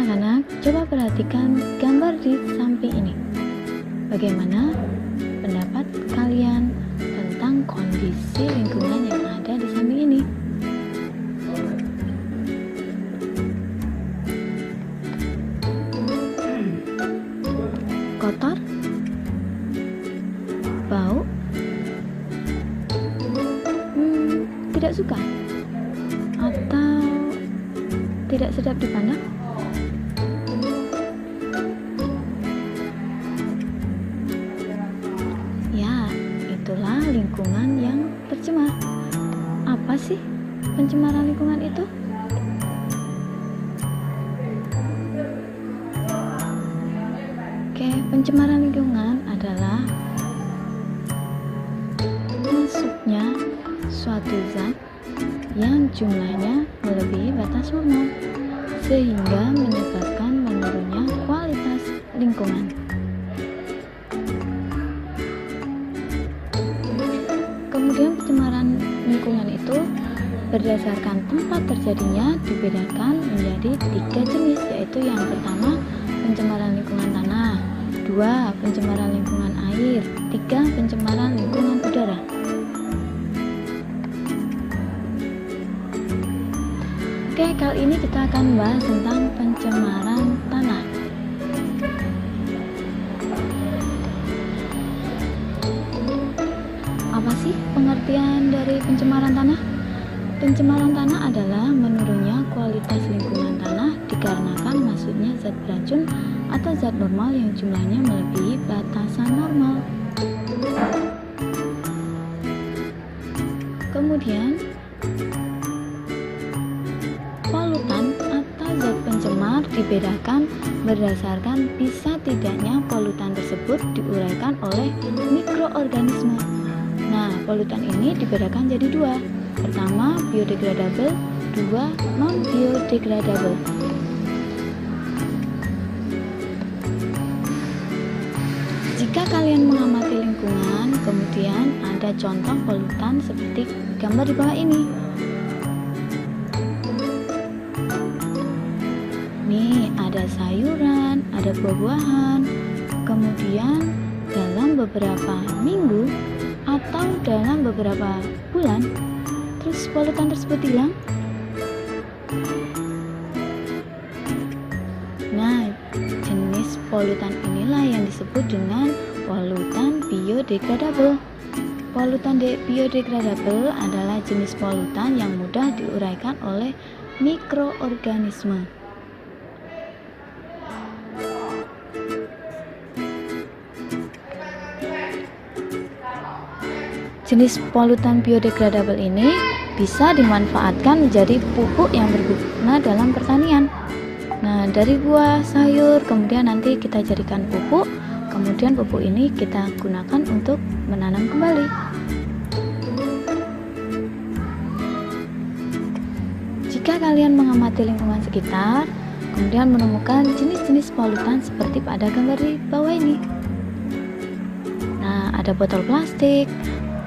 anak-anak, coba perhatikan gambar di samping ini. Bagaimana pendapat kalian tentang kondisi lingkungan yang ada di samping ini? Kotor? Bau? Tidak suka? Atau tidak sedap dipandang? Ya, itulah lingkungan yang tercemar. Apa sih pencemaran lingkungan itu? Oke, pencemaran lingkungan adalah masuknya suatu zat yang jumlahnya melebihi batas normal sehingga menyebabkan menurunnya kualitas lingkungan. Kemudian pencemaran lingkungan itu berdasarkan tempat terjadinya dibedakan menjadi 3 jenis, yaitu yang pertama pencemaran lingkungan tanah, 2 pencemaran lingkungan air, 3 pencemaran lingkungan udara. Oke, kali ini kita akan bahas tentang pencemaran tanah. Apa sih pengertian dari pencemaran tanah? Pencemaran tanah adalah menurunnya kualitas lingkungan tanah dikarenakan masuknya zat beracun atau zat normal yang jumlahnya melebihi batasan normal. Kemudian, polutan atau zat pencemar dibedakan berdasarkan bisa tidaknya polutan tersebut diuraikan oleh mikroorganisme. Nah, polutan ini dibedakan jadi 2. Pertama, biodegradable, 2 non-biodegradable. Jika kalian mengamati lingkungan, kemudian ada contoh polutan seperti gambar di bawah ini. Nih, ada sayuran, ada buah-buahan. Kemudian dalam beberapa minggu atau dalam beberapa bulan, terus polutan tersebut hilang. Nah, jenis polutan inilah yang disebut dengan polutan biodegradable. Polutan biodegradable adalah jenis polutan yang mudah diuraikan oleh mikroorganisme. Jenis polutan biodegradable ini bisa dimanfaatkan menjadi pupuk yang berguna dalam pertanian. Nah, dari buah, sayur, kemudian nanti kita jadikan pupuk, kemudian pupuk ini kita gunakan untuk menanam kembali. Jika kalian mengamati lingkungan sekitar, kemudian menemukan jenis-jenis polutan seperti pada gambar di bawah ini. Nah, ada botol plastik,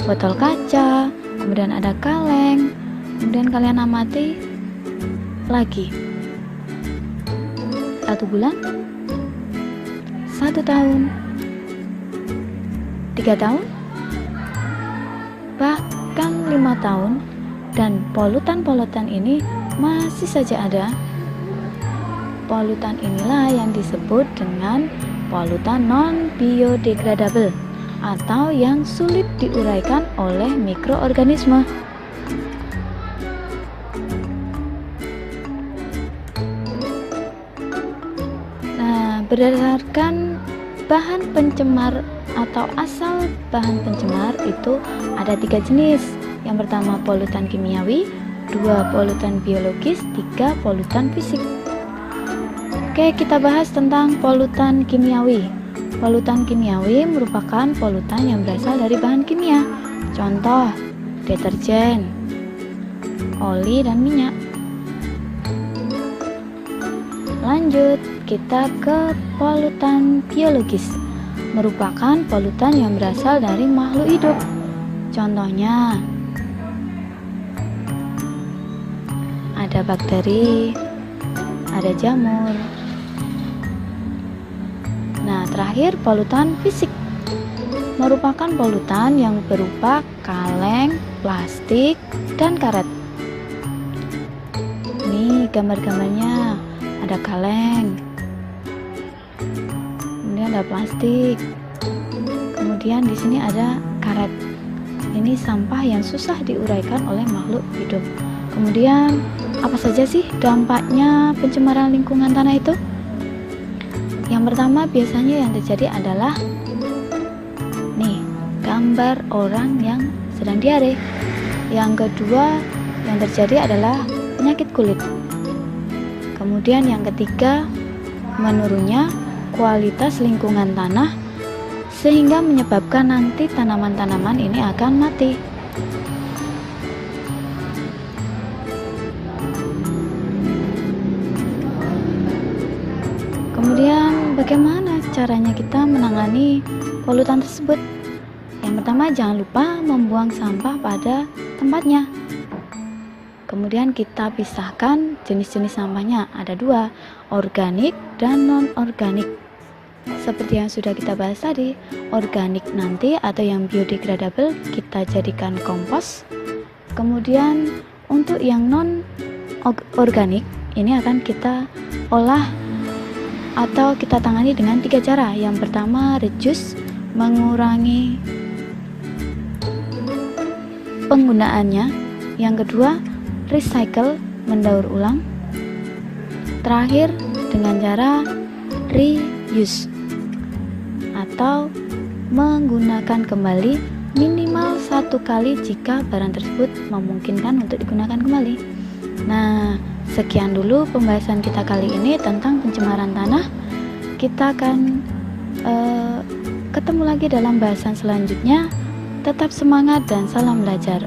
botol kaca, kemudian ada kaleng, kemudian kalian amati lagi 1 bulan, 1 tahun, 3 tahun, bahkan 5 tahun, dan polutan-polutan ini masih saja ada. Polutan inilah yang disebut dengan polutan non-biodegradable atau yang sulit diuraikan oleh mikroorganisme. Nah, berdasarkan bahan pencemar atau asal bahan pencemar itu ada 3 jenis. Yang pertama polutan kimiawi, 2 polutan biologis, 3 polutan fisik. Oke, kita bahas tentang polutan kimiawi. Polutan kimiawi merupakan polutan yang berasal dari bahan kimia. Contoh, deterjen, oli, dan minyak. Lanjut, kita ke polutan biologis. Merupakan polutan yang berasal dari makhluk hidup. Contohnya, ada bakteri, ada jamur, Nah, terakhir polutan fisik merupakan polutan yang berupa kaleng, plastik, dan karet. Ini gambar-gambarnya, ada kaleng, kemudian ada plastik, kemudian di sini ada karet. Ini sampah yang susah diuraikan oleh makhluk hidup. Kemudian apa saja sih dampaknya pencemaran lingkungan tanah itu? Yang pertama biasanya yang terjadi adalah nih, gambar orang yang sedang diare. Yang kedua yang terjadi adalah penyakit kulit. Kemudian yang ketiga, menurunnya kualitas lingkungan tanah sehingga menyebabkan nanti tanaman-tanaman ini akan mati. Kemudian bagaimana caranya kita menangani polutan tersebut? Yang pertama, jangan lupa membuang sampah pada tempatnya. Kemudian kita pisahkan jenis-jenis sampahnya, ada dua, organik dan non-organik. Seperti yang sudah kita bahas tadi, organik nanti atau yang biodegradable kita jadikan kompos. Kemudian untuk yang non-organik ini akan kita olah atau kita tangani dengan 3 cara. Yang pertama, reduce, mengurangi penggunaannya. Yang kedua, recycle, mendaur ulang. Terakhir dengan cara reuse atau menggunakan kembali minimal 1 kali jika barang tersebut memungkinkan untuk digunakan kembali. Nah, sekian dulu pembahasan kita kali ini tentang pencemaran tanah. Kita akan ketemu lagi dalam bahasan selanjutnya. Tetap semangat dan salam belajar.